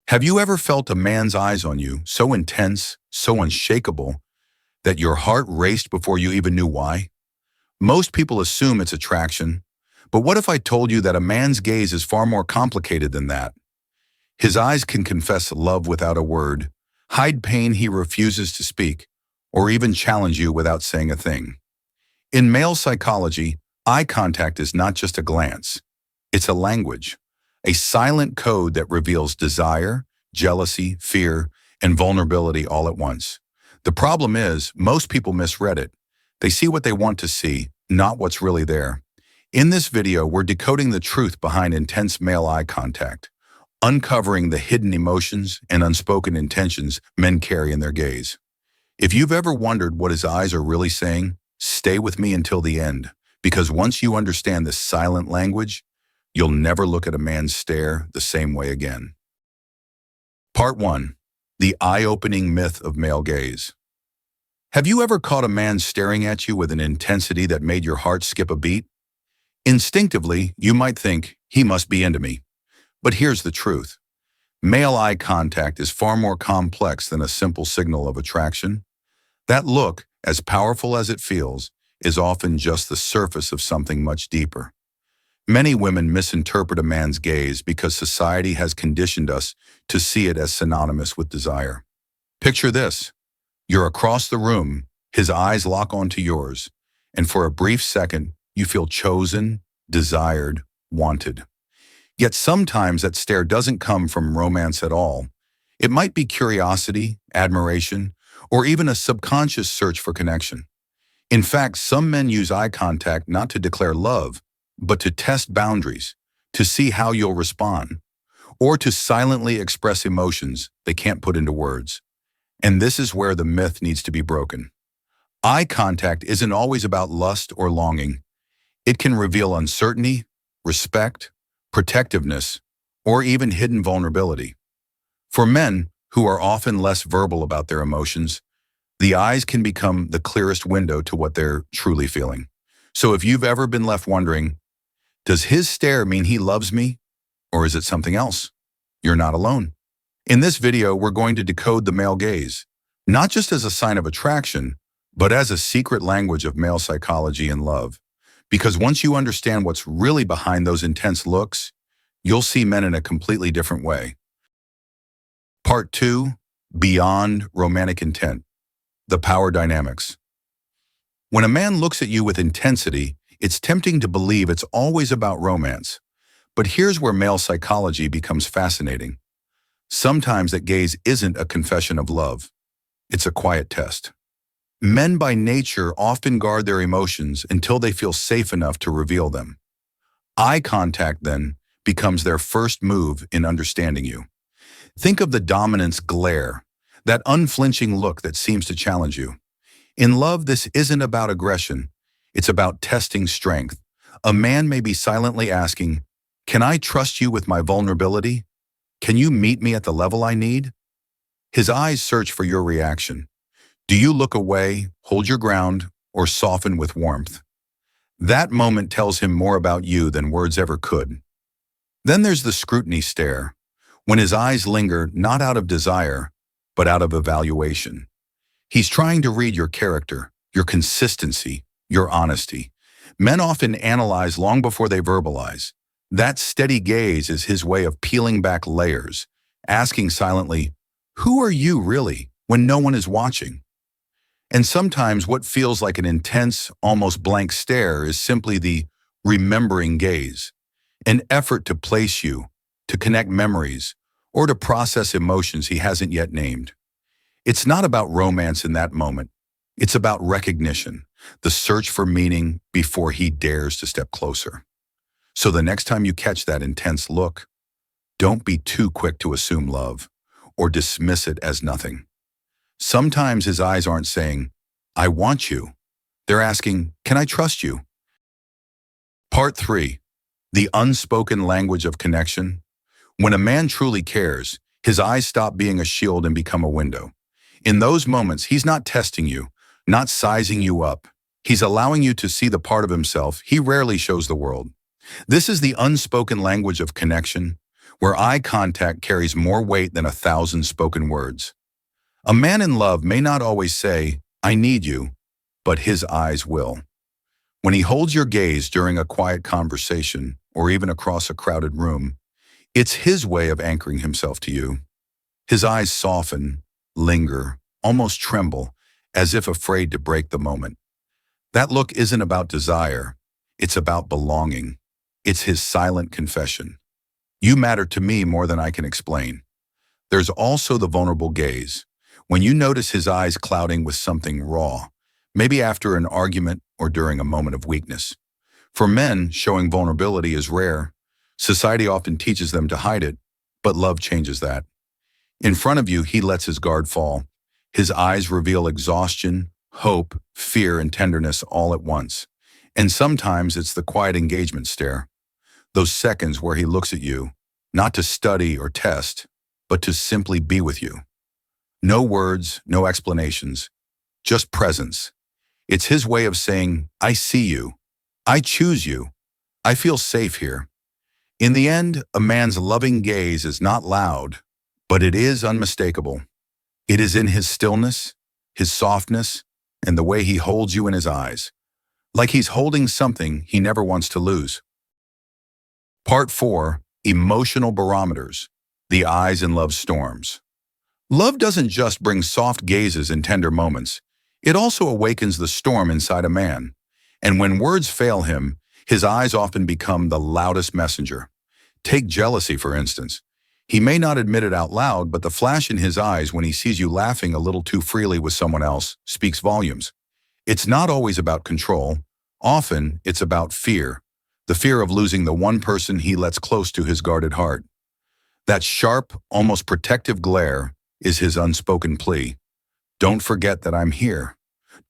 Have you ever felt a man's eyes on you, so intense, so unshakable, that your heart raced before you even knew why? Most people assume it's attraction, but what if I told you that a man's gaze is far more complicated than that? His eyes can confess love without a word, hide pain he refuses to speak, or even challenge you without saying a thing. In male psychology, eye contact is not just a glance. It's a language, a silent code that reveals desire, jealousy, fear, and vulnerability all at once. The problem is, most people misread it. They see what they want to see, not what's really there. In this video, we're decoding the truth behind intense male eye contact, uncovering the hidden emotions and unspoken intentions men carry in their gaze. If you've ever wondered what his eyes are really saying, stay with me until the end, because once you understand this silent language, you'll never look at a man's stare the same way again. Part 1. The eye-opening myth of male gaze. Have you ever caught a man staring at you with an intensity that made your heart skip a beat? Instinctively, you might think, he must be into me. But here's the truth. Male eye contact is far more complex than a simple signal of attraction. That look, as powerful as it feels, is often just the surface of something much deeper. Many women misinterpret a man's gaze because society has conditioned us to see it as synonymous with desire. Picture this. You're across the room, his eyes lock onto yours, and for a brief second, you feel chosen, desired, wanted. Yet sometimes that stare doesn't come from romance at all. It might be curiosity, admiration, or even a subconscious search for connection. In fact, some men use eye contact not to declare love, but to test boundaries, to see how you'll respond, or to silently express emotions they can't put into words. And this is where the myth needs to be broken. Eye contact isn't always about lust or longing. It can reveal uncertainty, respect, protectiveness, or even hidden vulnerability. For men, who are often less verbal about their emotions, the eyes can become the clearest window to what they're truly feeling. So if you've ever been left wondering, does his stare mean he loves me, or is it something else? You're not alone. In this video, we're going to decode the male gaze, not just as a sign of attraction, but as a secret language of male psychology and love. Because once you understand what's really behind those intense looks, you'll see men in a completely different way. Part 2, Beyond Romantic Intent, the Power Dynamics. When a man looks at you with intensity, it's tempting to believe it's always about romance. But here's where male psychology becomes fascinating. Sometimes that gaze isn't a confession of love. It's a quiet test. Men by nature often guard their emotions until they feel safe enough to reveal them. Eye contact, then, becomes their first move in understanding you. Think of the dominance glare, that unflinching look that seems to challenge you. In love, this isn't about aggression. It's about testing strength. A man may be silently asking, "Can I trust you with my vulnerability? Can you meet me at the level I need?" His eyes search for your reaction. Do you look away, hold your ground, or soften with warmth? That moment tells him more about you than words ever could. Then there's the scrutiny stare, when his eyes linger not out of desire, but out of evaluation. He's trying to read your character, your consistency, your honesty. Men often analyze long before they verbalize. That steady gaze is his way of peeling back layers, asking silently, "Who are you really?" when no one is watching. And sometimes what feels like an intense, almost blank stare is simply the remembering gaze, an effort to place you, to connect memories, or to process emotions he hasn't yet named. It's not about romance in that moment. It's about recognition, the search for meaning before he dares to step closer. So the next time you catch that intense look, don't be too quick to assume love or dismiss it as nothing. Sometimes his eyes aren't saying, "I want you." They're asking, "Can I trust you?" Part 3, the unspoken language of connection. When a man truly cares, his eyes stop being a shield and become a window. In those moments, he's not testing you, not sizing you up. He's allowing you to see the part of himself he rarely shows the world. This is the unspoken language of connection, where eye contact carries more weight than 1,000 spoken words. A man in love may not always say, "I need you," but his eyes will. When he holds your gaze during a quiet conversation or even across a crowded room, it's his way of anchoring himself to you. His eyes soften, linger, almost tremble, as if afraid to break the moment. That look isn't about desire, it's about belonging. It's his silent confession. You matter to me more than I can explain. There's also the vulnerable gaze. When you notice his eyes clouding with something raw, maybe after an argument or during a moment of weakness. For men, showing vulnerability is rare. Society often teaches them to hide it, but love changes that. In front of you, he lets his guard fall. His eyes reveal exhaustion, hope, fear, and tenderness all at once. And sometimes it's the quiet engagement stare. Those seconds where he looks at you, not to study or test, but to simply be with you. No words, no explanations, just presence. It's his way of saying, "I see you. I choose you. I feel safe here." In the end, a man's loving gaze is not loud, but it is unmistakable. It is in his stillness, his softness, and the way he holds you in his eyes, like he's holding something he never wants to lose. Part 4, Emotional Barometers, the Eyes in Love Storms. Love doesn't just bring soft gazes and tender moments. It also awakens the storm inside a man. And when words fail him, his eyes often become the loudest messenger. Take jealousy, for instance. He may not admit it out loud, but the flash in his eyes when he sees you laughing a little too freely with someone else speaks volumes. It's not always about control. Often, it's about fear. The fear of losing the one person he lets close to his guarded heart. That sharp, almost protective glare is his unspoken plea. Don't forget that I'm here.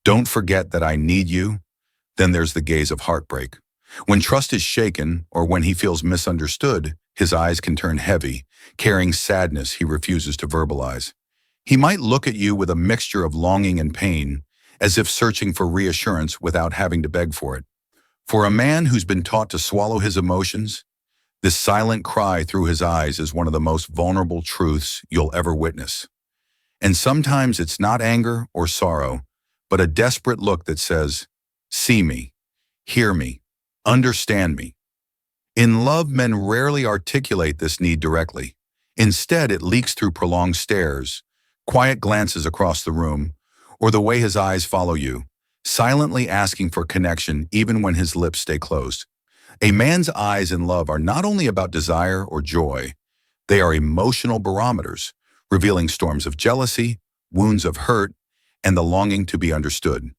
Don't forget that I need you. Then there's the gaze of heartbreak. When trust is shaken or when he feels misunderstood, his eyes can turn heavy, carrying sadness he refuses to verbalize. He might look at you with a mixture of longing and pain, as if searching for reassurance without having to beg for it. For a man who's been taught to swallow his emotions, this silent cry through his eyes is one of the most vulnerable truths you'll ever witness. And sometimes it's not anger or sorrow, but a desperate look that says, "See me, hear me, understand me." In love, men rarely articulate this need directly. Instead, it leaks through prolonged stares, quiet glances across the room, or the way his eyes follow you, silently asking for connection even when his lips stay closed. A man's eyes in love are not only about desire or joy, they are emotional barometers, revealing storms of jealousy, wounds of hurt, and the longing to be understood.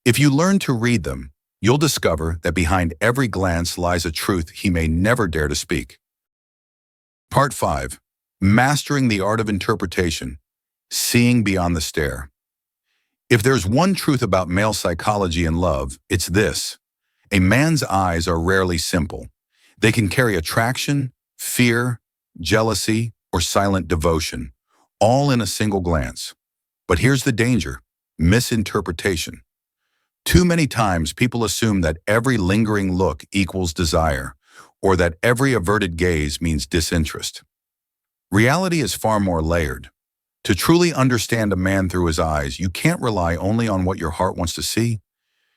If you learn to read them, you'll discover that behind every glance lies a truth he may never dare to speak. Part 5. Mastering the Art of Interpretation, Seeing Beyond the Stare. If there's one truth about male psychology and love, it's this. A man's eyes are rarely simple. They can carry attraction, fear, jealousy, or silent devotion, all in a single glance. But here's the danger: misinterpretation. Too many times people assume that every lingering look equals desire, or that every averted gaze means disinterest. Reality is far more layered. To truly understand a man through his eyes, you can't rely only on what your heart wants to see.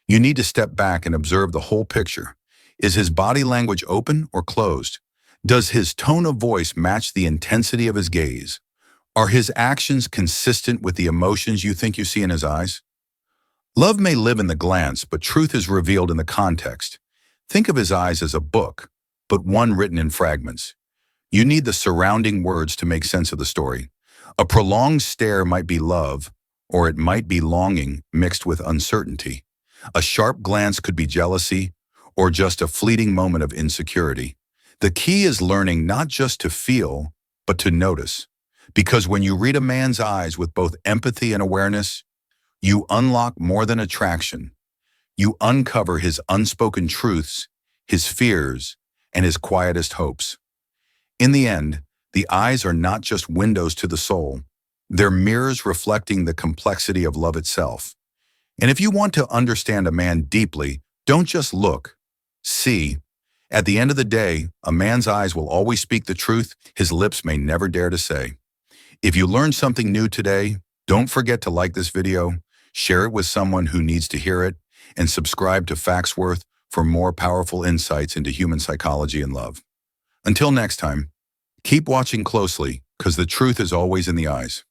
You need to step back and observe the whole picture. Is his body language open or closed? Does his tone of voice match the intensity of his gaze? Are his actions consistent with the emotions you think you see in his eyes? Love may live in the glance, but truth is revealed in the context. Think of his eyes as a book, but one written in fragments. You need the surrounding words to make sense of the story. A prolonged stare might be love, or it might be longing mixed with uncertainty. A sharp glance could be jealousy, or just a fleeting moment of insecurity. The key is learning not just to feel, but to notice. Because when you read a man's eyes with both empathy and awareness, you unlock more than attraction. You uncover his unspoken truths, his fears, and his quietest hopes. In the end, the eyes are not just windows to the soul. They're mirrors reflecting the complexity of love itself. And if you want to understand a man deeply, don't just look, see. At the end of the day, a man's eyes will always speak the truth his lips may never dare to say. If you learned something new today, don't forget to like this video, share it with someone who needs to hear it, and subscribe to FactsWorth for more powerful insights into human psychology and love. Until next time, keep watching closely, because the truth is always in the eyes.